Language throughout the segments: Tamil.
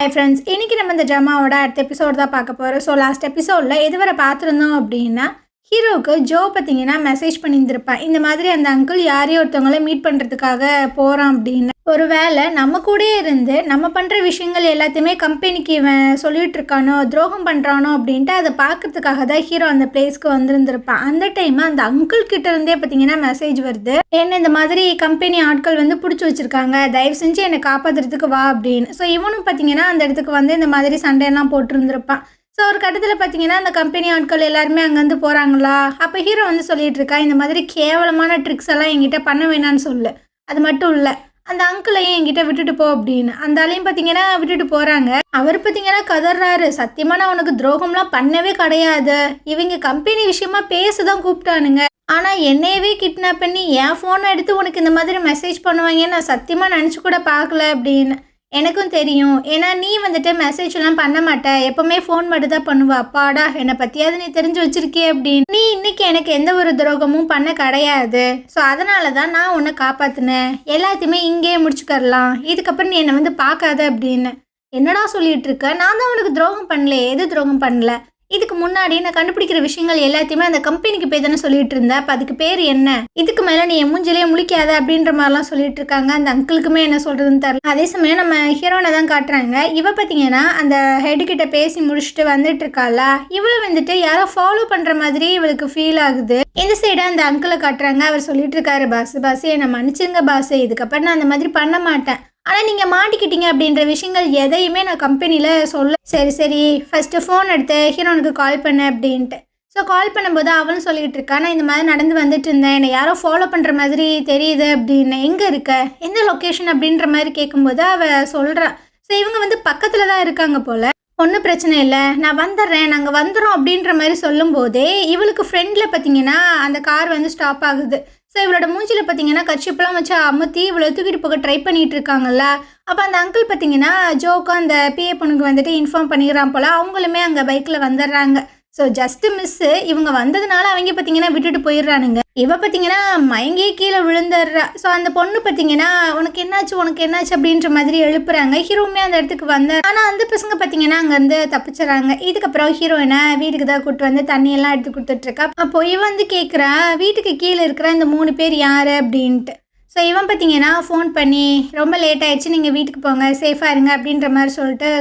ஹாய் ஃப்ரெண்ட்ஸ், இன்றைக்கி நம்ம இந்த ட்ராமாவோட அடுத்த எபிசோட் தான் பார்க்க போகிறோம். ஸோ லாஸ்ட் எபிசோடில் எதுவரை பார்த்துருந்தோம் அப்படின்னா, ஹீரோவுக்கு ஜோ பார்த்தீங்கன்னா மெசேஜ் பண்ணியிருந்திருப்பான். இந்த மாதிரி அந்த அங்கிள் யாரையும் ஒருத்தவங்கள மீட் பண்ணுறதுக்காக போகிறான் அப்படின்னு. ஒரு வேளை நம்ம கூடயே இருந்து நம்ம பண்ணுற விஷயங்கள் எல்லாத்தையுமே கம்பெனிக்கு இவன் சொல்லிகிட்டு இருக்கானோ, துரோகம் பண்ணுறானோ அப்படின்ட்டு அதை பார்க்கறதுக்காக தான் ஹீரோ அந்த பிளேஸ்க்கு வந்திருந்திருப்பான். அந்த டைம் அந்த அங்கிள் கிட்ட இருந்தே பார்த்தீங்கன்னா மெசேஜ் வருது, என்ன இந்த மாதிரி கம்பெனி ஆட்கள் வந்து பிடிச்சி வச்சுருக்காங்க, தயவு செஞ்சு என்னை காப்பாற்றுறதுக்கு வா அப்படின்னு. ஸோ இவனும் பார்த்தீங்கன்னா அந்த இடத்துக்கு வந்து இந்த மாதிரி சண்டையெல்லாம் போட்டுருந்துருப்பான். ஸோ ஒரு கட்டத்தில் பார்த்தீங்கன்னா அந்த கம்பெனி ஆட்கள் எல்லாருமே அங்கேருந்து போகிறாங்களா, அப்போ ஹீரோ வந்து சொல்லிட்டு இருக்கா, இந்த மாதிரி கேவலமான ட்ரிக்ஸ் எல்லாம் என்கிட்ட பண்ண வேணான்னு சொல்லு, அது மட்டும் இல்லை அந்த அங்கிளையும் என்கிட்ட விட்டுட்டு போ அப்படின்னு. அந்த ஆளையும் பார்த்தீங்கன்னா விட்டுட்டு போகிறாங்க. அவர் பார்த்தீங்கன்னா கதறாரு, சத்தியமாக நான் உனக்கு துரோகம்லாம் பண்ணவே கிடையாது, இவங்க கம்பெனி விஷயமா பேசதான் கூப்பிட்டானுங்க, ஆனால் என்னையவே கிட்னாப் பண்ணி என் ஃபோனை எடுத்து உனக்கு இந்த மாதிரி மெசேஜ் பண்ணுவாங்கன்னு நான் சத்தியமாக நினச்சி கூட பார்க்கல அப்படின்னு. எனக்கும் தெரியும், ஏன்னா நீ வந்துட்டு மெசேஜ்லாம் பண்ண மாட்டே, எப்போவுமே ஃபோன் மட்டும் தான் பண்ணுவா, அப்பாடா என்னை பற்றியாவது நீ தெரிஞ்சு வச்சிருக்கே அப்படின்னு. நீ இன்னைக்கு எனக்கு எந்த ஒரு துரோகமும் பண்ண கிடையாது, ஸோ அதனால தான் நான் உன்னை காப்பாற்றினேன், எல்லாத்தையுமே இங்கேயே முடிச்சுக்கரலாம், இதுக்கப்புறம் நீ என்னை வந்து பார்க்காத அப்படின்னு. என்னடா சொல்லிட்டு இருக்க, நான் தான் உனக்கு துரோகம் பண்ணல, எது துரோகம் பண்ணல, இதுக்கு முன்னாடி நான் கண்டுபிடிக்கிற விஷயங்கள் எல்லாத்தையுமே அந்த கம்பெனிக்கு போய் தானே சொல்லிட்டு இருந்தேன், அப்போ அதுக்கு பேர் என்ன, இதுக்கு மேலே நீ என் மூஞ்சிலே முழிக்காத அப்படின்ற மாதிரிலாம் சொல்லிட்டு இருக்காங்க. அந்த அங்கிளுக்குமே என்ன சொல்கிறதுன்னு தெரியல. அதே சமயம் நம்ம ஹீரோனை தான் காட்டுறாங்க. இவ பார்த்தீங்கன்னா அந்த ஹெட்டுக்கிட்ட பேசி முடிச்சுட்டு வந்துட்டு இருக்காளா, இவளை வந்துட்டு யாரோ ஃபாலோ பண்ணுற மாதிரி இவளுக்கு ஃபீல் ஆகுது. இந்த சைடாக அந்த அங்கிளை காட்டுறாங்க. அவர் சொல்லிட்டு இருக்காரு, பாஸ் என்னை மன்னிச்சுங்க பாஸ், இதுக்கப்புறம் நான் அந்த மாதிரி பண்ண மாட்டேன், ஆனால் நீங்கள் மாட்டிக்கிட்டீங்க அப்படின்ற விஷயங்கள் எதையுமே நான் கம்பெனியில் சொல்ல. சரி ஃபஸ்ட்டு ஃபோன் எடுத்து ஹீரோனுக்கு கால் பண்ண அப்படின்ட்டு. ஸோ கால் பண்ணும்போது அவளும் சொல்லிகிட்டு இருக்கா, நான் இந்த மாதிரி நடந்து வந்துட்டு இருந்தேன், என்னை யாரோ ஃபாலோ பண்ணுற மாதிரி தெரியுது அப்படின்னு. எங்கே இருக்க, எந்த லொக்கேஷன் அப்படின்ற மாதிரி கேட்கும்போது அவள் சொல்கிறா. ஸோ இவங்க வந்து பக்கத்தில் தான் இருக்காங்க போல். ஒன்றும் பிரச்சனை இல்லை, நான் வந்துடுறேன், நாங்கள் வந்துடுறோம் அப்படின்ற மாதிரி சொல்லும்போதே இவளுக்கு ஃப்ரெண்டில் பார்த்தீங்கன்னா அந்த கார் வந்து ஸ்டாப் ஆகுது. ஸோ இவளோட மூஞ்சில் பார்த்தீங்கன்னா கட்சிப்பெல்லாம் வச்சு அமுத்தி இவளை தூக்கிட்டு போக ட்ரை பண்ணிகிட்டு இருக்காங்கல்ல. அப்போ அந்த அங்கிள் பார்த்தீங்கன்னா ஜோக்கோ அந்த பிஏ பொண்ணுக்கு வந்துட்டு இன்ஃபார்ம் பண்ணிடுறான் போல். அவங்களுமே அங்கே பைக்கில் வந்துடுறாங்க. ஸோ ஜஸ்ட்டு மிஸ்ஸு, இவங்க வந்ததுனால அவங்க பார்த்தீங்கன்னா விட்டுட்டு போயிடுறானுங்க. இவ பார்த்தீங்கன்னா மயங்கியே கீழே விழுந்துடுறா. ஸோ அந்த பொண்ணு பார்த்தீங்கன்னா உனக்கு என்னாச்சு அப்படின்ற மாதிரி எழுப்புறாங்க. ஹீரோவுமே அந்த இடத்துக்கு வந்தார். ஆனால் அந்த பசங்க பார்த்தீங்கன்னா அங்கேருந்து தப்பிச்சுறாங்க. இதுக்கப்புறம் ஹீரோயினை வீட்டுக்கு தான் கூப்பிட்டு வந்து தண்ணியெல்லாம் எடுத்து கொடுத்துட்ருக்கா. அப்போ இவன் வந்து கேட்குறா, வீட்டுக்கு கீழே இருக்கிற இந்த 3 பேர் யார் அப்படின்ட்டு. ஸோ இவன் பார்த்தீங்கன்னா ஃபோன் பண்ணி ரொம்ப லேட் ஆகிடுச்சு, நீங்கள் வீட்டுக்கு போங்க, சேஃபாக இருங்க அப்படின்ற மாதிரி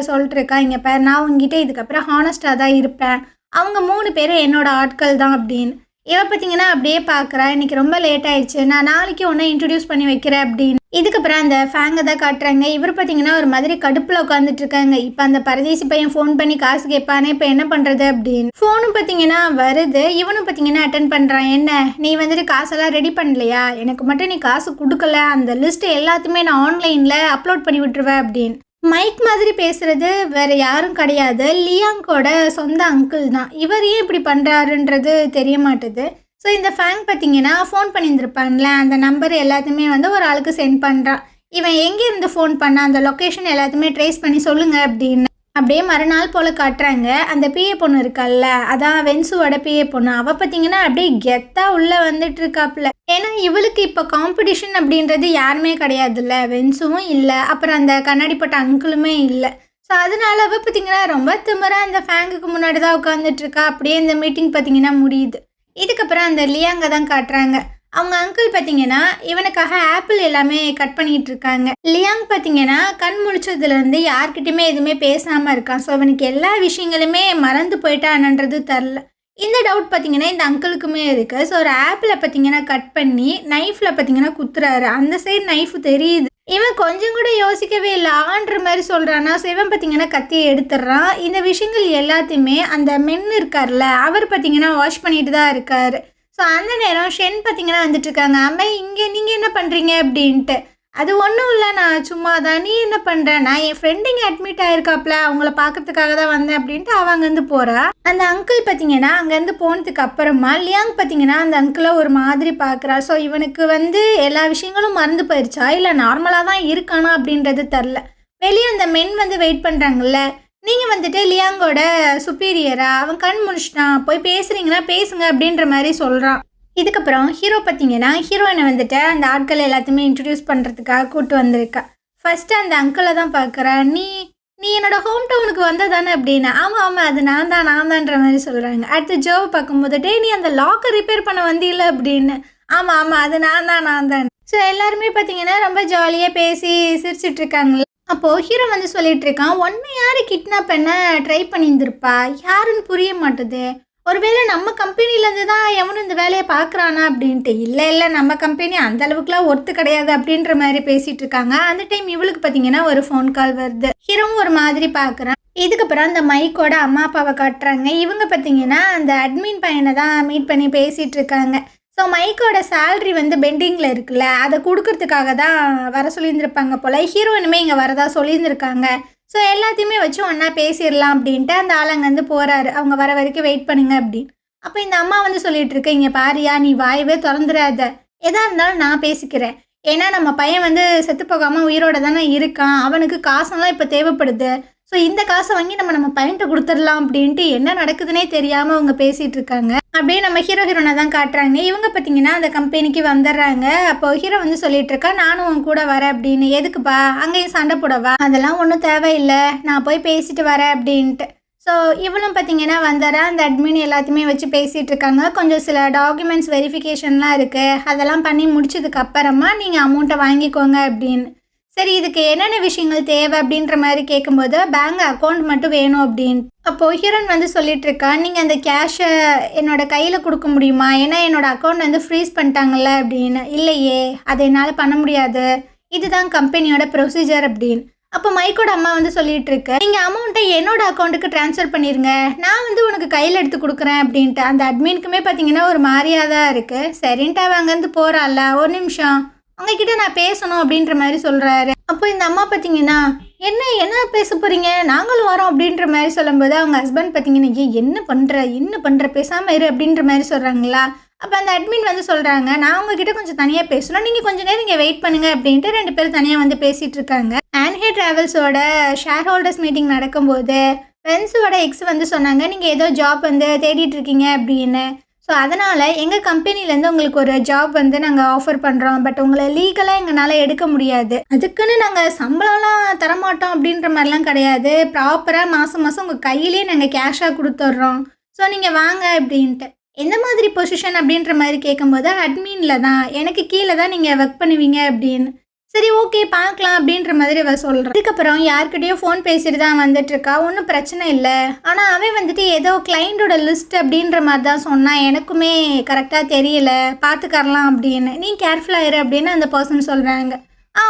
சொல்லிட்டுருக்கா. இங்கே பாரு, நான் உங்ககிட்ட இதுக்கப்புறம் ஹானஸ்ட்டாக தான் இருப்பேன், அவங்க 3 பேரும் என்னோட ஆட்கள் தான் அப்படின்னு. இவ பார்த்தீங்கன்னா அப்படியே பார்க்குறா, இன்றைக்கி ரொம்ப லேட் ஆகிடுச்சு, நான் நாளைக்கு ஒன்று இன்ட்ரடியூஸ் பண்ணி வைக்கிறேன் அப்படின்னு. இதுக்கப்புறம் அந்த ஃபேங்கை தான் காட்டுறாங்க. இவர் பார்த்தீங்கன்னா ஒரு மாதிரி கடுப்பில் உட்காந்துட்டு இருக்காங்க. இப்போ அந்த பரதேசி பையன் ஃபோன் பண்ணி காசு கேட்பானே, இப்போ என்ன பண்ணுறது அப்படின்னு. ஃபோனும் பார்த்தீங்கன்னா வருது. இவனும் பார்த்தீங்கன்னா அட்டன் பண்ணுறான். என்ன நீ வந்துட்டு காசெல்லாம் ரெடி பண்ணலையா, எனக்கு மட்டும் நீ காசு கொடுக்கல, அந்த லிஸ்ட்டு எல்லாத்தையுமே நான் ஆன்லைனில் அப்லோட் பண்ணி விட்டுருவேன் அப்படின்னு. மைக் மாதிரி பேசுகிறது வேறு யாரும் கிடையாது, லியாங்கோட சொந்த அங்கிள் தான். இவர் ஏன் இப்படி பண்ணுறாருன்றது தெரிய மாட்டுது. ஸோ இந்த ஃபேங் பார்த்தீங்கன்னா ஃபோன் பண்ணியிருந்திருப்பான்ல, அந்த நம்பர் எல்லாத்தையுமே வந்து ஒரு ஆளுக்கு சென்ட் பண்ணுறான். இவன் எங்கேருந்து ஃபோன் பண்ணான், அந்த லொக்கேஷன் எல்லாத்தையுமே ட்ரேஸ் பண்ணி சொல்லுங்கள் அப்படின்னு. அப்படியே மறுநாள் போல் காட்டுறாங்க. அந்த பிஏ பொண்ணு இருக்கால்ல, அதான் வென்சுவோட பிஏ பொண்ணு, அவள் பார்த்தீங்கன்னா அப்படியே கெத்தாக உள்ளே வந்துட்டு இருக்காப்புல. ஏன்னா இவளுக்கு இப்போ காம்படிஷன் அப்படின்றது யாருமே கிடையாதுல்ல, வென்சுவும் இல்லை, அப்புறம் அந்த கண்ணாடி போட்ட அங்கிளுமே இல்லை. ஸோ அதனால அவள் பார்த்தீங்கன்னா ரொம்ப திமிராக அந்த ஃபேங்குக்கு முன்னாடி தான் உட்காந்துட்டு இருக்கா. அப்படியே இந்த மீட்டிங் பார்த்தீங்கன்னா முடியுது. இதுக்கப்புறம் அந்த லியாங்க தான் காட்டுறாங்க. அவங்க அங்கிள் பார்த்தீங்கன்னா இவனுக்காக ஆப்பிள் எல்லாமே கட் பண்ணிகிட்டு இருக்காங்க. லியாங் பார்த்தீங்கன்னா கண் முழிச்சதுலேருந்து யார்கிட்டையுமே எதுவுமே பேசாமல் இருக்கான். ஸோ அவனுக்கு எல்லா விஷயங்களுமே மறந்து போயிட்டான்ன்றது தெரில. இந்த டவுட் பார்த்தீங்கன்னா இந்த அங்கிளுக்குமே இருக்குது. ஸோ ஒரு ஆப்பிளை பார்த்தீங்கன்னா கட் பண்ணி நைஃப்பில் பார்த்தீங்கன்னா குத்துறாரு. அந்த சைடு நைஃப் தெரியுது. இவன் கொஞ்சம் கூட யோசிக்கவே இல்லை, ஆன்ற மாதிரி சொல்கிறானா. ஸோ இவன் பார்த்தீங்கன்னா கத்தியை எடுத்துடுறான். இந்த விஷயங்கள் எல்லாத்தையுமே அந்த மென் இருக்கார்ல, அவர் பார்த்தீங்கன்னா வாஷ் பண்ணிட்டு தான் இருக்கார். ஸோ அந்த நேரம் ஷென் பார்த்தீங்கன்னா வந்துட்டுருக்காங்க. அம்மா இங்கே நீங்கள் என்ன பண்ணுறீங்க அப்படின்ட்டு. அது ஒன்றும் இல்லை, நான் சும்மா தான், நீ என்ன பண்ணுற, நான் என் ஃப்ரெண்டு இங்கே அட்மிட் ஆகிருக்காப்புல, அவங்கள பார்க்கறதுக்காக தான் வந்தேன் அப்படின்ட்டு அவன் அங்கேருந்து போகிறா. அந்த அங்கிள் பார்த்தீங்கன்னா அங்கேருந்து போனதுக்கு அப்புறமா லியாங் பார்த்தீங்கன்னா அந்த அங்கிளை ஒரு மாதிரி பார்க்குறா. ஸோ இவனுக்கு வந்து எல்லா விஷயங்களும் மறந்து போயிடுச்சா இல்லை நார்மலாக தான் இருக்கானா அப்படின்றது தெரில. வெளியே அந்த மென் வந்து வெயிட் பண்ணுறாங்கல்ல, நீங்கள் வந்துட்டு லியாங்கோட சுப்பீரியரா, அவன் கண் முடிச்சிட்டான், போய் பேசுகிறீங்கன்னா பேசுங்க அப்படின்ற மாதிரி சொல்கிறான். இதுக்கப்புறம் ஹீரோ பார்த்தீங்கன்னா ஹீரோயினை வந்துட்டு அந்த ஆட்கள் எல்லாத்தையுமே இன்ட்ரடியூஸ் பண்ணுறதுக்காக கூப்பிட்டு வந்திருக்கா. ஃபஸ்ட்டு அந்த அங்கிளை தான் பார்க்குறா. நீ நீ என்னோட ஹோம் டவுனுக்கு வந்ததானே அப்படின்னு. ஆமாம் ஆமாம் அது நான் தான்ற மாதிரி சொல்கிறாங்க. அடுத்து ஜோவை பார்க்கும்போது டே நீ அந்த லாக்கர் ரிப்பேர் பண்ண வந்தியில்ல அப்படின்னு. ஆமாம் ஆமாம் அது நான் தான். ஸோ எல்லாருமே பார்த்தீங்கன்னா ரொம்ப ஜாலியாக பேசி சிரிச்சிட்டு இருக்காங்க. அப்போது ஹீரோ வந்து சொல்லிட்டு இருக்கான், ஒன்றை யார் கிட்னாப் பண்ண ட்ரை பண்ணியிருந்திருப்பா, யாருன்னு புரிய மாட்டுது. ஒருவேளை நம்ம கம்பெனிலேருந்து தான் எவனும் இந்த வேலையை பார்க்குறானா அப்படின்ட்டு. இல்லை நம்ம கம்பெனி அந்த அளவுக்குலாம் ஒர்த்து கிடையாது அப்படின்ற மாதிரி பேசிகிட்டு இருக்காங்க. அந்த டைம் இவளுக்கு பார்த்தீங்கன்னா ஒரு ஃபோன் கால் வருது. ஹீரோவும் ஒரு மாதிரி பார்க்குறான். இதுக்கப்புறம் அந்த மைக்கோட அம்மா அப்பாவை காட்டுறாங்க. இவங்க பார்த்தீங்கன்னா அந்த அட்மின் பையனை தான் மீட் பண்ணி பேசிகிட்டு இருக்காங்க. ஸோ மைக்கோட சேல்ரி வந்து பெண்டிங்கில் இருக்குல்ல, அதை கொடுக்கறதுக்காக தான் வர சொல்லியிருந்திருப்பாங்க போல். ஹீரோயினுமே இங்கே வரதா சொல்லியிருந்திருக்காங்க. ஸோ எல்லாத்தையுமே வச்சு ஒன்றா பேசிடலாம் அப்படின்ட்டு அந்த ஆள் அங்கேருந்து போகிறாரு. அவங்க வர வரைக்கும் வெயிட் பண்ணுங்க அப்படின்னு. அப்போ இந்த அம்மா வந்து சொல்லிட்டு இருக்கு, இங்கே பாரியா நீ வாயவே திறந்துடாத, எதாக இருந்தாலும் நான் பேசிக்கிறேன். ஏன்னா நம்ம பையன் வந்து செத்து போகாமல் உயிரோட தானே இருக்கான், அவனுக்கு காசெல்லாம் இப்போ தேவைப்படுது. ஸோ இந்த காசை வாங்கி நம்ம பையன்கிட்ட கொடுத்துடலாம் அப்படின்ட்டு என்ன நடக்குதுன்னே தெரியாமல் அவங்க பேசிகிட்டு இருக்காங்க. அப்படியே நம்ம ஹீரோனை தான் காட்டுறாங்க. இவங்க பார்த்தீங்கன்னா அந்த கம்பெனிக்கு வந்துடுறாங்க. அப்போ ஹீரோ வந்து சொல்லிட்டு இருக்கா, நானும் உன் கூட வரேன் அப்படின்னு. எதுக்குப்பா, அங்கேயும் சண்டை போடவா, அதெல்லாம் ஒன்றும் தேவையில்லை, நான் போய் பேசிட்டு வரேன் அப்படின்ட்டு. ஸோ இவளும் பார்த்தீங்கன்னா வந்துடுறா. அந்த அட்மின் எல்லாத்தையுமே வச்சு பேசிகிட்டு இருக்காங்க. கொஞ்சம் சில டாக்குமெண்ட்ஸ் வெரிஃபிகேஷன்லாம் இருக்குது, அதெல்லாம் பண்ணி முடிச்சதுக்கு அப்புறமா நீங்கள் அமௌண்ட்டை வாங்கிக்கோங்க அப்படின்னு. சரி இதுக்கு என்னென்ன விஷயங்கள் தேவை அப்படின்ற மாதிரி கேட்கும்போது பேங்க் அக்கௌண்ட் மட்டும் வேணும் அப்படின்னு. அப்போது ஹீரோன் வந்து சொல்லிட்டு இருக்கா, நீங்கள் அந்த கேஷை என்னோட கையில் கொடுக்க முடியுமா, ஏன்னா என்னோடய அக்கௌண்ட் வந்து ஃப்ரீஸ் பண்ணிட்டாங்கல்ல அப்படின்னு. இல்லையே அதை என்னால் பண்ண முடியாது, இதுதான் கம்பெனியோட ப்ரொசீஜர் அப்படின்னு. அப்போ மைக்கோட அம்மா வந்து சொல்லிட்டு இருக்க, நீங்கள் அமௌண்ட்டை என்னோட அக்கௌண்ட்டுக்கு ட்ரான்ஸ்ஃபர் பண்ணிடுங்க, நான் வந்து உனக்கு கையில் எடுத்து கொடுக்குறேன் அப்படின்ட்டு. அந்த அட்மினுக்குமே பார்த்தீங்கன்னா ஒரு மாதிரியாக தான் இருக்குது. சரின்ட்டு அவன் அங்கேருந்து போகிறாள்ல, ஒரு நிமிஷம் உங்ககிட்ட நான் பேசணும் அப்படின்ற மாதிரி சொல்கிறாரு. அப்போ இந்த அம்மா பார்த்தீங்கன்னா என்ன பேச போகிறீங்க, நாங்களும் வரோம் அப்படின்ற மாதிரி சொல்லும்போது அவங்க ஹஸ்பண்ட் பார்த்தீங்கன்னா என்ன பண்ணுற பேசாமல் இரு அப்படின்ற மாதிரி சொல்கிறாங்களா. அப்போ அந்த அட்மின் வந்து சொல்கிறாங்க, நான் உங்ககிட்ட கொஞ்சம் தனியாக பேசணும், நீங்கள் கொஞ்சம் நேரம் இங்கே வெயிட் பண்ணுங்கள் அப்படின்ட்டு 2 பேரும் தனியாக வந்து பேசிகிட்டு இருக்காங்க. ஆன்ஹே ட்ராவல்ஸோட ஷேர் ஹோல்டர்ஸ் மீட்டிங் நடக்கும்போது ஃப்ரெண்ட்ஸோட எக்ஸ் வந்து சொன்னாங்க, நீங்கள் ஏதோ ஜாப் வந்து தேடிட்டு இருக்கீங்க அப்படின்னு. ஸோ அதனால் எங்கள் கம்பெனிலேருந்து உங்களுக்கு ஒரு ஜாப் வந்து நாங்கள் ஆஃபர் பண்ணுறோம், பட் உங்களை லீகலாக எங்களால் எடுக்க முடியாது, அதுக்குன்னு நாங்கள் சம்பளம்லாம் தரமாட்டோம் அப்படின்ற மாதிரிலாம் கிடையாது, ப்ராப்பராக மாதம் உங்கள் கையிலே நாங்கள் கேஷாக கொடுத்துட்றோம், ஸோ நீங்கள் வாங்க அப்படின்ட்டு. எந்த மாதிரி பொசிஷன் அப்படின்ற மாதிரி கேட்கும்போது அட்மினில் தான், எனக்கு கீழே தான் நீங்கள் ஒர்க் பண்ணுவீங்க அப்படின்னு. சரி ஓகே பார்க்கலாம் அப்படின்ற மாதிரி அவள் சொல்கிறான். அதுக்கப்புறம் யார்கிட்டயோ ஃபோன் பேசிட்டு தான் வந்துட்டுருக்கா. ஒன்றும் பிரச்சனை இல்லை, ஆனால் அவன் வந்துட்டு ஏதோ கிளைண்டோட லிஸ்ட் அப்படின்ற மாதிரி தான் சொன்னான், எனக்குமே கரெக்டாக தெரியல, பார்த்துக்கரலாம் அப்படின்னு, நீ கேர்ஃபுல்லாக இரு அப்படின்னு அந்த பர்சன் சொல்கிறாங்க.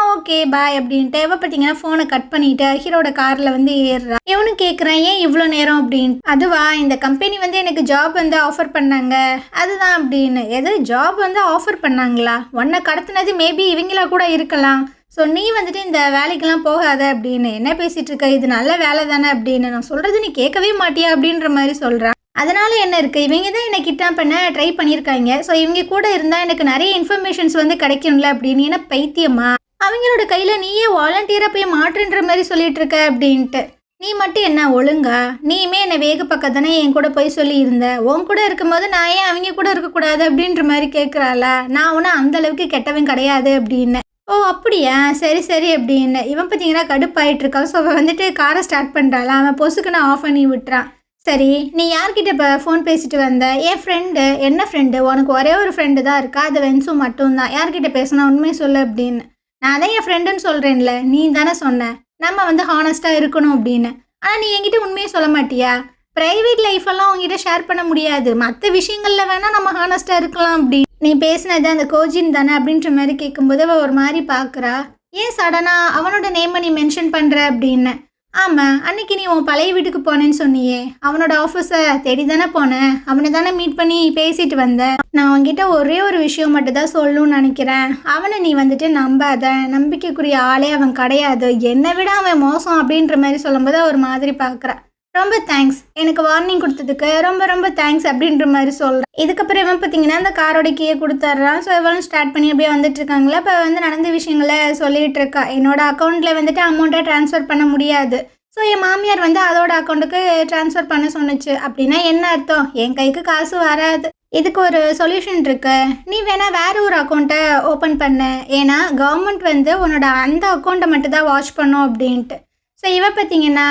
ஓகே பாய் அப்படின்ட்டு இவ பார்த்தீங்கன்னா ஃபோனை கட் பண்ணிவிட்டு ஹீரோட காரில் வந்து ஏறுறா. இவனு கேட்குறான், ஏன் இவ்வளோ நேரம் அப்படின்ட்டு. அதுவா, இந்த கம்பெனி வந்து எனக்கு ஜாப் வந்து ஆஃபர் பண்ணாங்க அதுதான் அப்படின்னு. எது ஜாப் வந்து ஆஃபர் பண்ணாங்களா, உன்னை கடத்தினது மேபி இவங்களா கூட இருக்கலாம், ஸோ நீ வந்துட்டு இந்த வேலைக்கெல்லாம் போகாத அப்படின்னு. என்ன பேசிகிட்டு இருக்க, இது நல்ல வேலை தானே அப்படின்னு. நான் சொல்கிறது நீ கேட்கவே மாட்டியா அப்படின்ற மாதிரி சொல்கிறான். அதனால என்ன இருக்குது, இவங்க தான் என்னை கிட்னாப் பண்ண ட்ரை பண்ணியிருக்காங்க, ஸோ இவங்க கூட இருந்தால் எனக்கு நிறைய இன்ஃபர்மேஷன்ஸ் வந்து கிடைக்கும்ல அப்படின்னு. ஏன்னா பைத்தியமா, அவங்களோட கையில் நீயே வாலண்டியராக போய் மாற்றுன்ற மாதிரி சொல்லிட்டு இருக்க அப்படின்ட்டு. நீ மட்டும் என்ன ஒழுங்கா, நீயுமே என்னை வேக பக்கம் தானே என் கூட போய் சொல்லியிருந்த, உன் கூட இருக்கும்போது நான் ஏன் அவங்க கூட இருக்கக்கூடாது அப்படின்ற மாதிரி கேட்குறாளா. நான் ஒன்றும் அந்தளவுக்கு கெட்டவன் கிடையாது அப்படின்னு. ஓ அப்படியா, சரி அப்படின்னு. இவன் பார்த்தீங்கன்னா கடுப்பாயிட்டு இருக்கான். ஸோ அவன் வந்துட்டு காரை ஸ்டார்ட் பண்ணுறாளா, அவன் பொசுக்குன்னு ஆஃப் பண்ணி விட்டுறான். சரி நீ யார்கிட்ட இப்போ ஃபோன் பேசிட்டு வந்த, என் ஃப்ரெண்டு. என்ன ஃப்ரெண்டு, உனக்கு ஒரே ஒரு ஃப்ரெண்டு தான் இருக்கா, அது வென்சு மட்டும்தான், யார்கிட்ட பேசினா உண்மையை சொல்லு அப்படின்னு. நான் தான் என் ஃப்ரெண்டுன்னு சொல்கிறேன்ல, நீ தானே சொன்ன நம்ம வந்து ஹானஸ்ட்டாக இருக்கணும் அப்படின்னு. ஆனால் நீ என்கிட்ட உண்மையை சொல்ல மாட்டியா, ப்ரைவேட் லைஃபெல்லாம் உங்ககிட்ட ஷேர் பண்ண முடியாது, மற்ற விஷயங்களில் வேணால் நம்ம ஹானஸ்ட்டாக இருக்கலாம் அப்படின்னு. நீ பேசினது அந்த கோஜின் தானே அப்படின்ற மாதிரி கேட்கும்போது அவள் ஒரு மாதிரி பார்க்குறா. ஏன் சடனாக அவனோட நேமை நீ மென்ஷன் பண்ணுற அப்படின்னு. ஆமாம், அன்னைக்கு நீ உன் பழைய வீட்டுக்கு போனேன்னு சொன்னியே, அவனோட ஆஃபீஸை தேடி தானே போனேன், அவனை தானே மீட் பண்ணி பேசிட்டு வந்தேன். நான் அவன்கிட்ட ஒரே ஒரு விஷயம் மட்டும் தான் சொல்லணும்னு நினைக்கிறேன், அவனை நீ வந்துட்டு நம்பாத, நம்பிக்கைக்குரிய ஆளே அவன் கிடையாது, என்னை விட அவன் மோசம் அப்படின்ற மாதிரி சொல்லும்போது ஒரு மாதிரி பார்க்குறான். ரொம்ப தேங்க்ஸ், எனக்கு வார்னிங் கொடுத்ததுக்கு ரொம்ப தேங்க்ஸ் அப்படின்ற மாதிரி சொல்கிறேன். இதுக்கப்புறம் இவன் பார்த்தீங்கன்னா அந்த காரோட கீயை கொடுத்துட்றான். ஸோ இவளும் ஸ்டார்ட் பண்ணி அப்படியே வந்துட்டு இருக்காங்களா. இப்போ வந்து நடந்த விஷயங்களை சொல்லிகிட்டு இருக்கா. என்னோட அக்கௌண்ட்டில் வந்துட்டு அமௌண்ட்டை ட்ரான்ஸ்ஃபர் பண்ண முடியாது, ஸோ என் மாமியார் வந்து அதோட அக்கௌண்ட்டுக்கு ட்ரான்ஸ்ஃபர் பண்ண சொன்னிச்சு. அப்படின்னா என்ன அர்த்தம், என் கைக்கு காசு வராது. இதுக்கு ஒரு சொல்யூஷன் இருக்கு, நீ வேணால் வேறு ஒரு அக்கௌண்ட்டை ஓப்பன் பண்ண, ஏன்னா கவர்மெண்ட் வந்து உன்னோட அந்த அக்கௌண்ட்டை மட்டும் தான் வாட்ச் பண்ணும் அப்படின்ட்டு. ஸோ இவ பார்த்தீங்கன்னா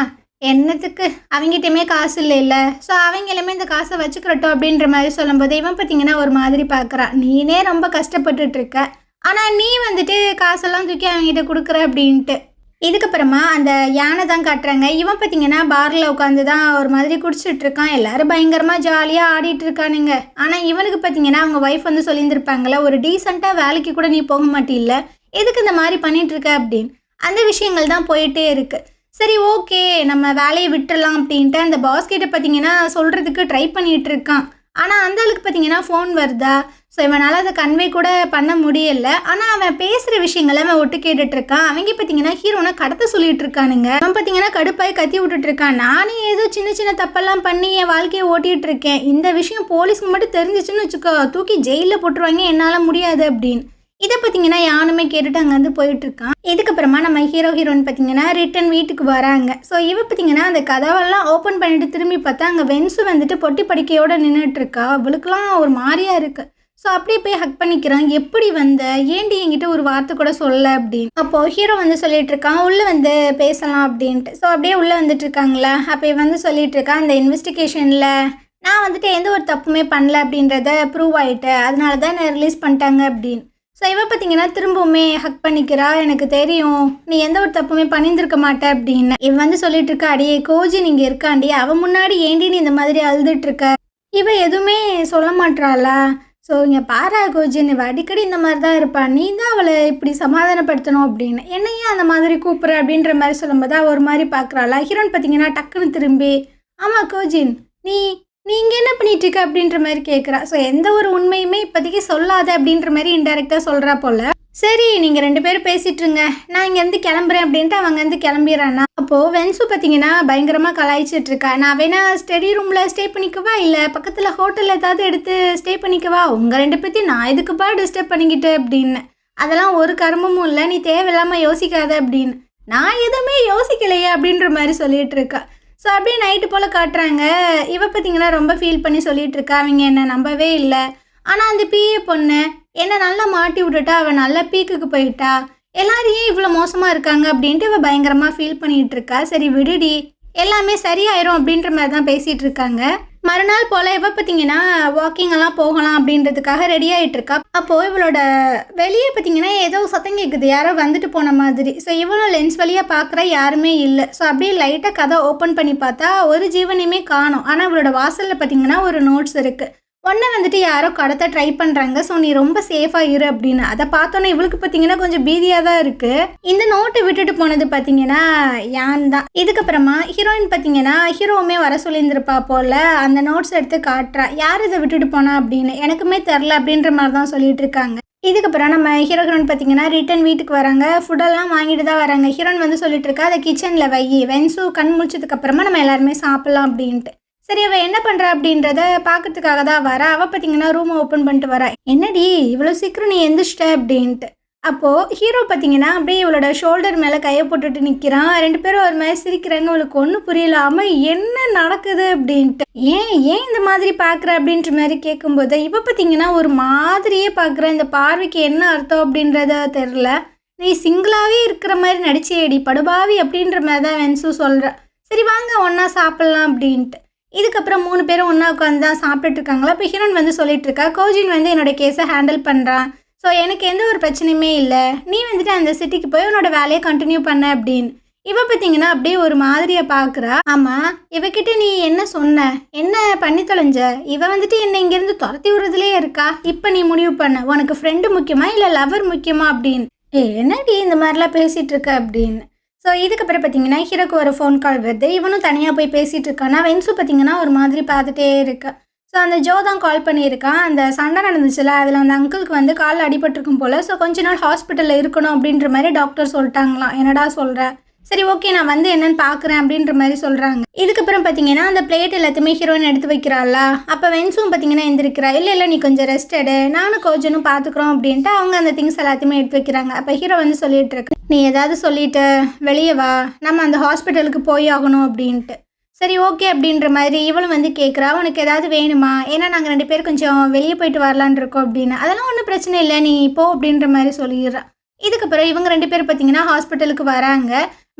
என்னத்துக்கு அவங்ககிட்டயுமே காசு இல்லைல்ல, ஸோ அவங்களுமே இந்த காசை வச்சுக்கிறட்டும் அப்படின்ற மாதிரி சொல்லும்போது இவன் பார்த்தீங்கன்னா ஒரு மாதிரி பார்க்குறா. நீனே ரொம்ப கஷ்டப்பட்டுட்டு இருக்க, ஆனால் நீ வந்துட்டு காசெல்லாம் தூக்கி அவங்ககிட்ட கொடுக்குற அப்படின்ட்டு. இதுக்கப்புறமா அந்த யானை தான் காட்டுறாங்க. இவன் பார்த்தீங்கன்னா பாரில் உட்காந்து தான் ஒரு மாதிரி குடிச்சிட்டு இருக்கான். எல்லாரும் பயங்கரமாக ஜாலியாக ஆடிட்டு இருக்கானுங்க. ஆனால் இவனுக்கு பார்த்தீங்கன்னா அவங்க ஒய்ஃப் வந்து சொல்லியிருந்திருப்பாங்களே, ஒரு டீசெண்டாக வேலைக்கு கூட நீ போக மாட்டில்ல, எதுக்கு இந்த மாதிரி பண்ணிட்டு இருக்க அப்படின்னு. அந்த விஷயங்கள் தான் போயிட்டே இருக்கு. சரி ஓகே நம்ம வேலையை விட்டுடலாம் அப்படின்ட்டு அந்த பாஸ் கிட்ட பார்த்தீங்கன்னா சொல்கிறதுக்கு ட்ரை பண்ணிகிட்டு இருக்கான். ஆனால் அந்த ஆளுக்கு பார்த்தீங்கன்னா ஃபோன் வருதா, ஸோ இவனால் அதை கன்வே கூட பண்ண முடியலை. ஆனால் அவன் பேசுகிற விஷயங்களை அவன் ஒட்டு கேட்டுட்ருக்கான். அவங்க பார்த்தீங்கன்னா ஹீரோனை கடத்த சொல்லிட்டு இருக்கானுங்க. அவன் பார்த்தீங்கன்னா கடுப்பாய் கத்தி விட்டுட்டு இருக்கான். நானே ஏதோ சின்ன சின்ன தப்பெல்லாம் பண்ணி என் வாழ்க்கையை ஓட்டிகிட்டு இருக்கேன், இந்த விஷயம் போலீஸ்க்கு மட்டும் தெரிஞ்சிச்சுன்னு வச்சுக்கோ, தூக்கி ஜெயிலில் போட்டுருவாங்க, என்னால் முடியாது அப்படின்னு. இதை பார்த்தீங்கன்னா யானுமே கேட்டுட்டு அங்கேருந்து போயிட்டுருக்கான். இதுக்கப்புறமா நம்ம ஹீரோயின் பார்த்தீங்கன்னா ரிட்டன் வீட்டுக்கு வராங்க. ஸோ இவ பார்த்தீங்கன்னா அந்த கதவெல்லாம் ஓப்பன் பண்ணிட்டு திரும்பி பார்த்தா அங்கே வென்சு வந்துட்டு பொட்டி படிக்கையோடு நின்றுட்டு இருக்கா. அவளுக்குலாம் ஒரு மாதிரியா இருக்கு. ஸோ அப்படியே போய் ஹக் பண்ணிக்கிறான். எப்படி வந்த, ஏண்டி என்கிட்ட ஒரு வார்த்தை கூட சொல்ல அப்படின்னு. அப்போது ஹீரோ வந்து சொல்லிட்டு இருக்கான் உள்ளே வந்து பேசலாம் அப்படின்ட்டு. ஸோ அப்படியே உள்ளே வந்துட்டு இருக்காங்களா. அப்போ வந்து சொல்லிட்டு இருக்கான் அந்த இன்வெஸ்டிகேஷனில் நான் வந்துட்டு எந்த ஒரு தப்புமே பண்ணல அப்படின்றத ப்ரூவ் ஆகிட்டு, அதனால தான் என்னை ரிலீஸ் பண்ணிட்டாங்க அப்படின்னு. ஸோ இவ பார்த்தீங்கன்னா திரும்பவுமே ஹக் பண்ணிக்கிறா. எனக்கு தெரியும் நீ எந்த ஒரு தப்புமே பண்ணியிருந்திருக்க மாட்டே அப்படின்னு. இவ வந்து சொல்லிட்டு இருக்கா, அடியே கோஜி நீங்கள் இருக்காண்டி அவன் முன்னாடி ஏண்டி நீ இந்த மாதிரி அழுதுட்டு இருக்க. இவ எதுவுமே சொல்ல மாட்டாளா. ஸோ இங்கே பாரா கோஜின் இவ அடிக்கடி இந்த மாதிரி தான் இருப்பாள், நீ தான் அவளை இப்படி சமாதானப்படுத்தணும் அப்படின்னு. என்னையே அந்த மாதிரி கூப்பிட்ற அப்படின்ற மாதிரி சொல்லும்போது அவள் ஒரு மாதிரி பார்க்குறாளா. ஹீரோன் பார்த்தீங்கன்னா டக்குன்னு திரும்பி ஆமாம் கோஜின் நீங்கள் என்ன பண்ணிட்டுருக்க அப்படின்ற மாதிரி கேட்குறா. ஸோ எந்த ஒரு உண்மையுமே இப்போதைக்கு சொல்லாத அப்படின்ற மாதிரி இன்டெரக்டாக சொல்கிறா போல். சரி நீங்கள் 2 பேரும் பேசிட்டுருங்க, நான் இங்கேருந்து கிளம்புறேன் அப்படின்ட்டு அவங்க வந்து கிளம்பிடுறான்னா. அப்போது வென்சு பார்த்தீங்கன்னா பயங்கரமாக கலாய்ச்சிட்ருக்கா. நான் வேணா ஸ்டடி ரூமில் ஸ்டே பண்ணிக்கவா, இல்லை பக்கத்தில் ஹோட்டலில் ஏதாவது எடுத்து ஸ்டே பண்ணிக்கவா, உங்கள் 2 பேர்த்தையும் நான் எதுக்குப்பா டிஸ்டர்ப் பண்ணிக்கிட்டு அப்படின்னு. அதெல்லாம் ஒரு கர்மமும் இல்லை, நீ தேவையில்லாமல் யோசிக்காத அப்படின்னு. நான் எதுவுமே யோசிக்கலையே அப்படின்ற மாதிரி சொல்லிகிட்டு இருக்கா. ஸோ அப்படியே நைட்டு போல் காட்டுறாங்க. இவ பார்த்தீங்கன்னா ரொம்ப ஃபீல் பண்ணி சொல்லிகிட்டு இருக்கா, அவங்க என்னை நம்பவே இல்லை, ஆனால் அந்த பிஏ பொண்ணு என்னை நல்லா மாட்டி விட்டுட்டா, அவள் நல்லா பீக்குக்கு போயிட்டா, எல்லாரும் ஏன் இவ்வளோ மோசமாக இருக்காங்க அப்படின்ட்டு இவள் பயங்கரமாக ஃபீல் பண்ணிகிட்டு இருக்கா. சரி விடுடி எல்லாமே சரியாயிரும் அப்படின்ற மாதிரி தான் பேசிகிட்டு இருக்காங்க. மறுநாள் போல் இவ பார்த்தீங்கன்னா வாக்கிங் எல்லாம் போகலாம் அப்படின்றதுக்காக ரெடி ஆகிட்டு இருக்கா. அப்போது இவளோட வெளியே பார்த்தீங்கன்னா ஏதோ சத்தம் கேட்குது, யாரோ வந்துட்டு போன மாதிரி. ஸோ இவளும் லென்ஸ் வழியாக பார்க்குற யாருமே இல்லை. ஸோ அப்படியே லைட்டாக கதை ஓப்பன் பண்ணி பார்த்தா ஒரு ஜீவனையுமே காணும். ஆனால் இவளோட வாசலில் பார்த்தீங்கன்னா ஒரு நோட்ஸ் இருக்குது. ஒன்று வந்துட்டு யாரோ கடத்த ட்ரை பண்ணுறாங்க, ஸோ நீ ரொம்ப சேஃபாக இரு அப்படின்னு. அதை பார்த்தோன்னே இவளுக்கு பார்த்தீங்கன்னா கொஞ்சம் பீதியாக தான் இருக்குது. இந்த நோட்டை விட்டுட்டு போனது பார்த்தீங்கன்னா யான் தான். இதுக்கப்புறமா ஹீரோயின் பார்த்தீங்கன்னா ஹீரோவுமே வர சொல்லியிருந்திருப்பா போல் அந்த நோட்ஸ் எடுத்து காட்டுறா. யார் இதை விட்டுட்டு போனா அப்படின்னு. எனக்குமே தெரில அப்படின்ற மாதிரி தான் சொல்லிட்டு இருக்காங்க. இதுக்கப்புறம் நம்ம ஹீரோயின் பார்த்தீங்கன்னா ரிட்டன் வீட்டுக்கு வராங்க. ஃபுட்டெல்லாம் வாங்கிட்டு தான் வராங்க. ஹீரோயின் வந்து சொல்லிட்டு இருக்கா அதை கிச்சனில் வை, வென்சு கண் முழிச்சதுக்கப்புறமா நம்ம எல்லாருமே சாப்பிட்லாம் அப்படின்ட்டு. சரி அவள் என்ன பண்ணுறா அப்படின்றத பார்க்கறதுக்காக தான் வரா. அவள் பார்த்தீங்கன்னா ரூமை ஓப்பன் பண்ணிட்டு வரா. என்னடி இவ்வளோ சீக்கிரம் நீ எந்திரிச்சிட்ட அப்படின்ட்டு. அப்போது ஹீரோ பார்த்தீங்கன்னா அப்படியே இவளோட ஷோல்டர் மேலே கையை போட்டுட்டு நிற்கிறான். 2 பேரும் ஒரு மாதிரி சிரிக்கிறாங்க. அவளுக்கு ஒன்றும் புரியலாமல் என்ன நடக்குது அப்படின்ட்டு. ஏன் இந்த மாதிரி பார்க்குற அப்படின்ற மாதிரி கேட்கும்போது இவ பார்த்தீங்கன்னா ஒரு மாதிரியே பார்க்குற. இந்த பார்வைக்கு என்ன அர்த்தம் அப்படின்றத தெரில. நீ சிங்கிளாகவே இருக்கிற மாதிரி நடிச்சேடி படுபாவி அப்படின்ற மாதிரி தான் வென்சு சொல்கிறா. சரி வாங்க ஒன்றா சாப்பிட்லாம் அப்படின்ட்டு. இதுக்கப்புறம் 3 பேரும் ஒன்றா உட்காந்து தான் சாப்பிட்டுட்டு இருக்காங்களா. இப்போ ஹீரோன் வந்து சொல்லிட்டு இருக்கா, கோஜின் வந்து என்னோட கேஸை ஹேண்டில் பண்ணுறான், ஸோ எனக்கு எந்த ஒரு பிரச்சனையுமே இல்லை, நீ வந்துட்டு அந்த சிட்டிக்கு போய் உன்னோட வேலையை கண்டினியூ பண்ண அப்படின்னு. இவ பார்த்தீங்கன்னா அப்படியே ஒரு மாதிரியாக பார்க்குறா. ஆமாம் இவகிட்ட நீ என்ன சொன்ன, என்ன பண்ணி தொலைஞ்ச, இவ வந்துட்டு என்னை இங்கேருந்து துரத்தி விடுறதுலே இருக்கா. இப்போ நீ முடிவு பண்ண, உனக்கு ஃப்ரெண்டு முக்கியமா இல்லை லவர் முக்கியமா அப்படின்னு. என்னடி இந்த மாதிரிலாம் பேசிகிட்டு இருக்க அப்படின்னு. ஸோ இதுக்கப்புறம் பார்த்தீங்கன்னா ஹீரோக்கு ஒரு ஃபோன் கால் வருது. இவனும் தனியாக போய் பேசிகிட்டு இருக்கானா. வென்சு பார்த்தீங்கன்னா ஒரு மாதிரி பார்த்துட்டே இருக்கா. ஸோ அந்த ஜோ தான் கால் பண்ணியிருக்கான். அந்த சண்டை நடந்துச்சுல அதில் அந்த அங்கிளுக்கு வந்து கால் அடிபட்டிருக்கும் போல். ஸோ கொஞ்ச நாள் ஹாஸ்பிட்டலில் இருக்கணும் அப்படின்ற மாதிரி டாக்டர் சொல்லிட்டாங்களாம். என்னடா சொல்கிற, சரி ஓகே நான் வந்து என்னென்னு பார்க்குறேன் அப்படின்ற மாதிரி சொல்கிறாங்க. இதுக்கப்புறம் பார்த்தீங்கன்னா அந்த பிளேட் எல்லாத்தையுமே ஹீரோயின் எடுத்து வைக்கிறாளா. அப்போ வென்சும் பார்த்தீங்கன்னா எந்திரிக்கிறா. இல்லை நீ கொஞ்சம் ரெஸ்ட் எடு, நானும் கோஜனும் பார்த்துக்குறோம் அப்படின்ட்டு அவங்க அந்த திங்ஸ் எல்லாத்தையுமே எடுத்து வைக்கிறாங்க. அப்போ ஹீரோ வந்து சொல்லிட்டு இருக்கு, நீ ஏதாவது சொல்லிட்டு வெளியே வா, நம்ம அந்த ஹாஸ்பிட்டலுக்கு போய் ஆகணும் அப்படின்ட்டு. சரி ஓகே அப்படின்ற மாதிரி இவளும் வந்து கேட்குறா, உனக்கு ஏதாவது வேணுமா, ஏன்னா நாங்கள் 2 பேர் கொஞ்சம் வெளியே போயிட்டு வரலான் இருக்கோம் அப்படின்னு. அதெல்லாம் ஒன்றும் பிரச்சனை இல்லை, நீ போ அப்படின்ற மாதிரி சொல்லிடுறா. இதுக்கப்புறம் இவங்க 2 பேர் பார்த்தீங்கன்னா ஹாஸ்பிட்டலுக்கு வராங்க.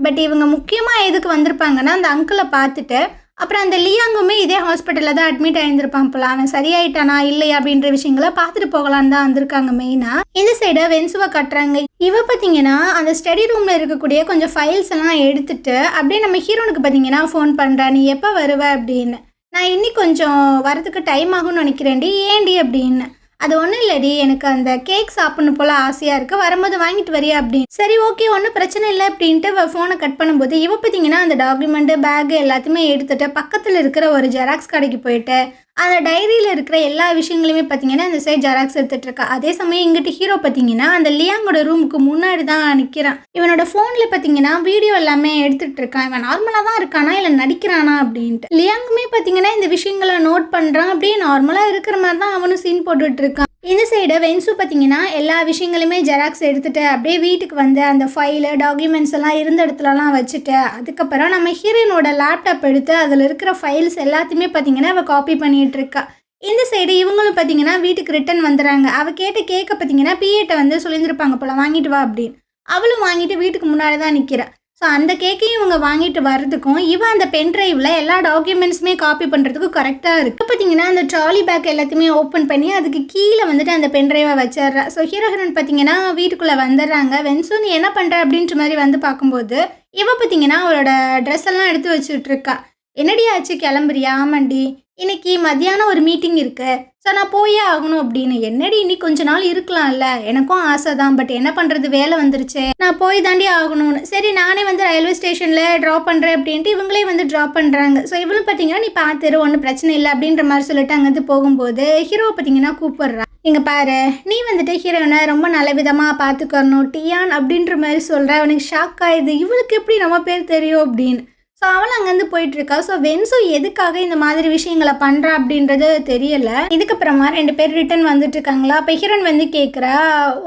பட் இவங்க முக்கியமாக எதுக்கு வந்திருப்பாங்கன்னா அந்த அங்கிளை பார்த்துட்டு அப்புறம் அந்த லியாங்குமே இதே ஹாஸ்பிட்டலில் தான் அட்மிட் ஆகியிருந்திருப்பான் போல. அவன் சரியாயிட்டானா இல்லையா அப்படின்ற விஷயங்களை பார்த்துட்டு போகலான்னு தான் வந்திருக்காங்க மெயினாக. இந்த சைடை வென்சுவை கட்டுறாங்க. இவ பார்த்தீங்கன்னா அந்த ஸ்டடி ரூமில் இருக்கக்கூடிய கொஞ்சம் ஃபைல்ஸ் எல்லாம் எடுத்துட்டு அப்படியே நம்ம ஹீரோனுக்கு பார்த்தீங்கன்னா ஃபோன் பண்ணுறா, நீ எப்போ வருவ அப்படின்னு. நான் இன்னி கொஞ்சம் வரதுக்கு டைம் ஆகும்னு நினைக்கிறேன்டி, ஏன்டி அப்படின்னு. அது ஒன்றும் இல்லடி, எனக்கு அந்த கேக் சாப்பிட்ணும் போல் ஆசையாக இருக்குது, வரும்போது வாங்கிட்டு வரியா அப்படின்னு. சரி ஓகே ஒன்றும் பிரச்சனை இல்லை அப்படின்ட்டு ஃபோனை கட் பண்ணும்போது இவ பார்த்தீங்கன்னா அந்த டாக்குமெண்ட்டு பேக்கு எல்லாத்தையுமே எடுத்துகிட்டு பக்கத்தில் இருக்கிற ஒரு ஜெராக்ஸ் கடைக்கு போயிட்டு அந்த டைரியில் இருக்கிற எல்லா விஷயங்களையுமே பார்த்தீங்கன்னா அந்த சைட் ஜெராக்ஸ் எடுத்துகிட்டு இருக்கா. அதே சமயம் இங்கிட்ட ஹீரோ பார்த்தீங்கன்னா அந்த லியாங்கோட ரூமுக்கு முன்னாடி தான் நிற்கிறான். இவனோட ஃபோனில் பார்த்தீங்கன்னா வீடியோ எல்லாமே எடுத்துகிட்டு இருக்கான். இவன் நார்மலாக தான் இருக்கானா இல்லை நடிக்கிறானா அப்படின்ட்டு. லியாங்குமே பார்த்தீங்கன்னா இந்த விஷயங்களை நோட் பண்ணுறான். அப்படியே நார்மலாக இருக்கிற மாதிரி தான் அவனும் சீன் போட்டுட்டு இருக்கான். இந்த சைடு வென்சு பார்த்தீங்கன்னா எல்லா விஷயங்களுமே ஜெராக்ஸ் எடுத்துகிட்டு அப்படியே வீட்டுக்கு வந்து அந்த ஃபைலு டாக்குமெண்ட்ஸ் எல்லாம் இருந்த இடத்துலலாம் வச்சுட்டு அதுக்கப்புறம் நம்ம ஹீரோயினோட லேப்டாப் எடுத்து அதில் இருக்கிற ஃபைல்ஸ் எல்லாத்தையுமே பார்த்தீங்கன்னா அவள் காப்பி பண்ணிகிட்டு இருக்கா. இந்த சைடு இவங்களும் பார்த்தீங்கன்னா வீட்டுக்கு ரிட்டன் வந்துடுறாங்க. அவள் கேட்ட கேட்க பார்த்தீங்கன்னா பிஏட்ட வந்து சொல்லியிருந்திருப்பாங்க போல, வாங்கிட்டு வா அப்படின்னு. அவளும் வாங்கிட்டு வீட்டுக்கு முன்னாடி தான் நிற்கிறா. ஸோ அந்த கேக்கையும் இவங்க வாங்கிட்டு வர்றதுக்கும் இவன் அந்த பென் ட்ரைவில் எல்லா டாக்குமெண்ட்ஸுமே காப்பி பண்ணுறதுக்கும் கரெக்டாக இருக்குது. பார்த்தீங்கன்னா அந்த ட்ராலி பேக் எல்லாத்தையுமே ஓப்பன் பண்ணி அதுக்கு கீழே வந்துட்டு அந்த பென் ட்ரைவை வச்சிட்றா. ஸோ ஹீரோயின் பார்த்தீங்கன்னா வீட்டுக்குள்ளே வந்துடுறாங்க. வென்சு நீ என்ன பண்ணுற அப்படின்ற மாதிரி வந்து பார்க்கும்போது இவ பார்த்தீங்கன்னா அவளோட ட்ரெஸ் எல்லாம் எடுத்து வச்சுட்டு இருக்கா. என்னடி ஆச்சு, கிளம்புறியா? ஆமாண்டி, இன்னைக்கு மத்தியானம் ஒரு மீட்டிங் இருக்கு, ஸோ நான் போயே ஆகணும் அப்படின்னு. என்னடி இன்னைக்கு கொஞ்ச நாள் இருக்கலாம்ல, எனக்கும் ஆசை தான், பட் என்ன பண்ணுறது, வேலை வந்துருச்சு, நான் போய் தாண்டி ஆகணும்னு. சரி நானே வந்து ரயில்வே ஸ்டேஷனில் ட்ராப் பண்ணுறேன் அப்படின்ட்டு இவங்களே வந்து ட்ராப் பண்ணுறாங்க. ஸோ இவளும் பார்த்தீங்கன்னா நீ பார்த்துரு ஒன்றும் பிரச்சனை இல்லை அப்படின்ற மாதிரி சொல்லிட்டு அங்கேருந்து போகும்போது ஹீரோ பார்த்தீங்கன்னா கூப்பிடுறா. இங்கே பாரு, நீ வந்துட்டு ஹீரோனை ரொம்ப நல்ல விதமாக பார்த்துக்கணும் டியான் அப்படின்ற மாதிரி சொல்கிற. அவனுக்கு ஷாக் ஆயிடுது, இவளுக்கு எப்படி நம்ம பேர் தெரியும் அப்படின்னு. ஸோ அவள் அங்கேருந்து போயிட்டுருக்கா. ஸோ வென்சு எதுக்காக இந்த மாதிரி விஷயங்களை பண்ணுறா அப்படின்றது தெரியலை. இதுக்கப்புறமா 2 பேர் ரிட்டன் வந்துட்டு இருக்காங்களா. அப்போ ஹீரோன் வந்து கேட்குறா,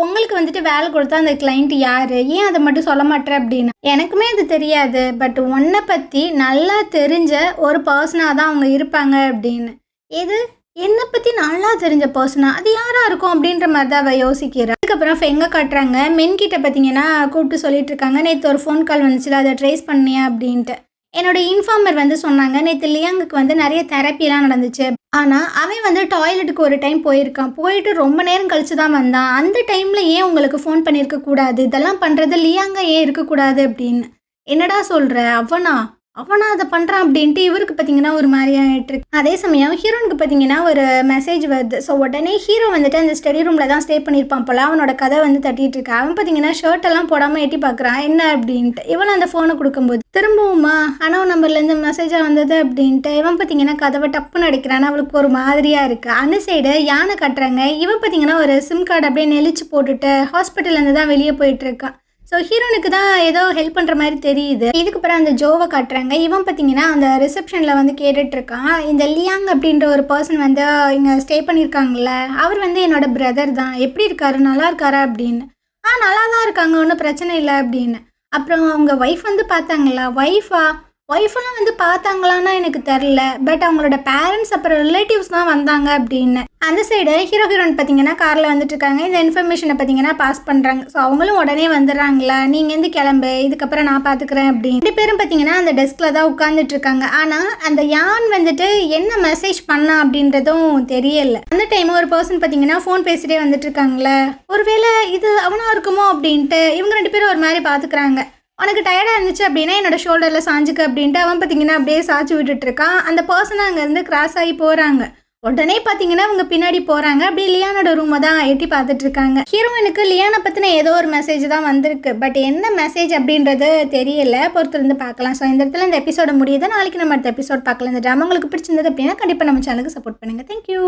உங்களுக்கு வந்துட்டு வேலை கொடுத்தா அந்த கிளைண்ட் யார், ஏன் அதை மட்டும் சொல்ல மாட்டேற அப்படின்னு. எனக்குமே அது தெரியாது, பட் உன்னை பற்றி நல்லா தெரிஞ்ச ஒரு பர்சனாக தான் அவங்க இருப்பாங்க அப்படின்னு. எது என்னை பற்றி நல்லா தெரிஞ்ச பர்சனா, அது யாராக இருக்கும் அப்படின்ற மாதிரி தான் அவள் யோசிக்கிறா. அதுக்கப்புறம் எங்கே காட்டுறாங்க, மென்கிட்ட பார்த்தீங்கன்னா கூப்பிட்டு சொல்லிட்டு இருக்காங்க, நேற்று ஒரு ஃபோன் கால் வந்துச்சுல அதை ட்ரேஸ் பண்ணியா அப்படின்ட்டு. என்னோட இன்ஃபார்மர் வந்து சொன்னாங்க, நேற்று லியாங்குக்கு வந்து நிறைய தெரப்பிலாம் நடந்துச்சு, ஆனால் அவன் வந்து டாய்லெட்டுக்கு ஒரு டைம் போயிருக்கான், போயிட்டு ரொம்ப நேரம் கழிச்சு தான் வந்தான். அந்த டைமில் ஏன் உங்களுக்கு ஃபோன் பண்ணியிருக்க கூடாது, இதெல்லாம் பண்ணுறது லியாங்க ஏன் இருக்கக்கூடாது அப்படின்னு. என்னடா சொல்கிற, அவனா அதை பண்ணுறான் அப்படின்ட்டு இவருக்கு பார்த்தீங்கன்னா ஒரு மாதிரி ஆகிட்டு இருக்கு. அதே சமயம் ஹீரோனுக்கு பார்த்தீங்கன்னா ஒரு மெசேஜ் வருது. ஸோ உடனே ஹீரோ வந்துட்டு அந்த ஸ்டடி ரூமில் தான் ஸ்டே பண்ணியிருப்பான் போல, அவனோட கதை வந்து தட்டிட்டு இருக்கா. அவன் பார்த்தீங்கன்னா ஷர்ட் எல்லாம் போடாமல் எட்டி பார்க்குறான் என்ன அப்படின்ட்டு. இவன் அந்த ஃபோனை கொடுக்கும்போது திரும்பவுமா அனௌன் நம்பர்லேருந்து மெசேஜாக வந்தது அப்படின்ட்டு இவன் பார்த்தீங்கன்னா கதவை டப்புன்னு அடிக்கிறான். அவளுக்கு ஒரு மாதிரியாக இருக்குது. அந்த சைடு யானை கட்டுறாங்க. இவன் பார்த்தீங்கன்னா ஒரு சிம் கார்டு அப்படியே நெளிச்சு போட்டுட்டு ஹாஸ்பிட்டல்லேருந்து தான் வெளியே போயிட்டு இருக்கான். ஸோ ஹீரோனுக்கு தான் ஏதோ ஹெல்ப் பண்ணுற மாதிரி தெரியுது. இதுக்கப்புறம் அந்த ஜோவை காட்டுறாங்க. இவன் பார்த்தீங்கன்னா அந்த ரிசப்ஷனில் வந்து கேட்டுட்ருக்கான், இந்த லியாங் அப்படின்ற ஒரு பர்சன் வந்து இங்கே ஸ்டே பண்ணியிருக்காங்கல்ல, அவர் வந்து என்னோட பிரதர் தான், எப்படி இருக்காரு, நல்லா இருக்காரா அப்படின்னு. நல்லா தான் இருக்காங்க, ஒன்றும் பிரச்சனை இல்லை அப்படின்னு. அப்புறம் அவங்க ஒய்ஃப் வந்து பார்த்தாங்களா, ஒய்ஃபெல்லாம் வந்து பார்த்தாங்களான்னா எனக்கு தெரில, பட் அவங்களோட பேரண்ட்ஸ் அப்புறம் ரிலேட்டிவ்ஸ் தான் வந்தாங்க அப்படின்னு. அந்த சைடு ஹீரோயின் பார்த்தீங்கன்னா காரில் வந்துட்டு இருக்காங்க. இந்த இன்ஃபர்மேஷனை பார்த்தீங்கன்னா பாஸ் பண்ணுறாங்க. ஸோ அவங்களும் உடனே வந்துடுறாங்களா, நீங்கள் எந்த கிளம்பு, இதுக்கப்புறம் நான் பார்த்துக்கிறேன் அப்படின்னு. 2 பேரும் பார்த்தீங்கன்னா அந்த டெஸ்கில் தான் உட்காந்துட்டு இருக்காங்க. ஆனால் அந்த யான் வந்துட்டு என்ன மெசேஜ் பண்ணா அப்படின்றதும் தெரியல. அந்த டைம் ஒரு பர்சன் பார்த்தீங்கன்னா ஃபோன் பேசிட்டே வந்துட்டு இருக்காங்களே, ஒருவேளை இது அவனா இருக்குமோ அப்படின்ட்டு இவங்க 2 பேரும் ஒரு மாதிரி பார்த்துக்கிறாங்க. உனக்கு டயர்டாக இருந்துச்சு அப்படின்னா என்னோட ஷோல்டரில் சாஞ்சுக்கு அப்படின்ட்டு அவன் பார்த்தீங்கன்னா அப்படியே சாய்ச்சி விட்டுட்ருக்கான். அந்த பர்சனை அங்கேருந்து கிராஸ் ஆகி போகிறாங்க. உடனே பார்த்தீங்கன்னா அவங்க பின்னாடி போகிறாங்க. அப்படியே லியானோட ரூமை தான் எட்டி பார்த்துட்டு இருக்காங்க. ஹீரோயினுக்கு லியானை பற்றின ஏதோ ஒரு மெசேஜ் தான் வந்திருக்கு, பட் என்ன மெசேஜ் அப்படின்றது தெரியல, பொறுத்திருந்து பார்க்கலாம். ஸோ இந்த இடத்துல இந்த எபிசோட முடியுது. நாளைக்கு நம்ம அடுத்த எபிசோட் பார்க்கலாம். இந்த ட்ராமா உங்களுக்கு பிடிச்சிருந்தது அப்படின்னா கண்டிப்பாக நம்ம சேனலுக்கு சப்போர்ட் பண்ணுங்கள். தேங்க்யூ.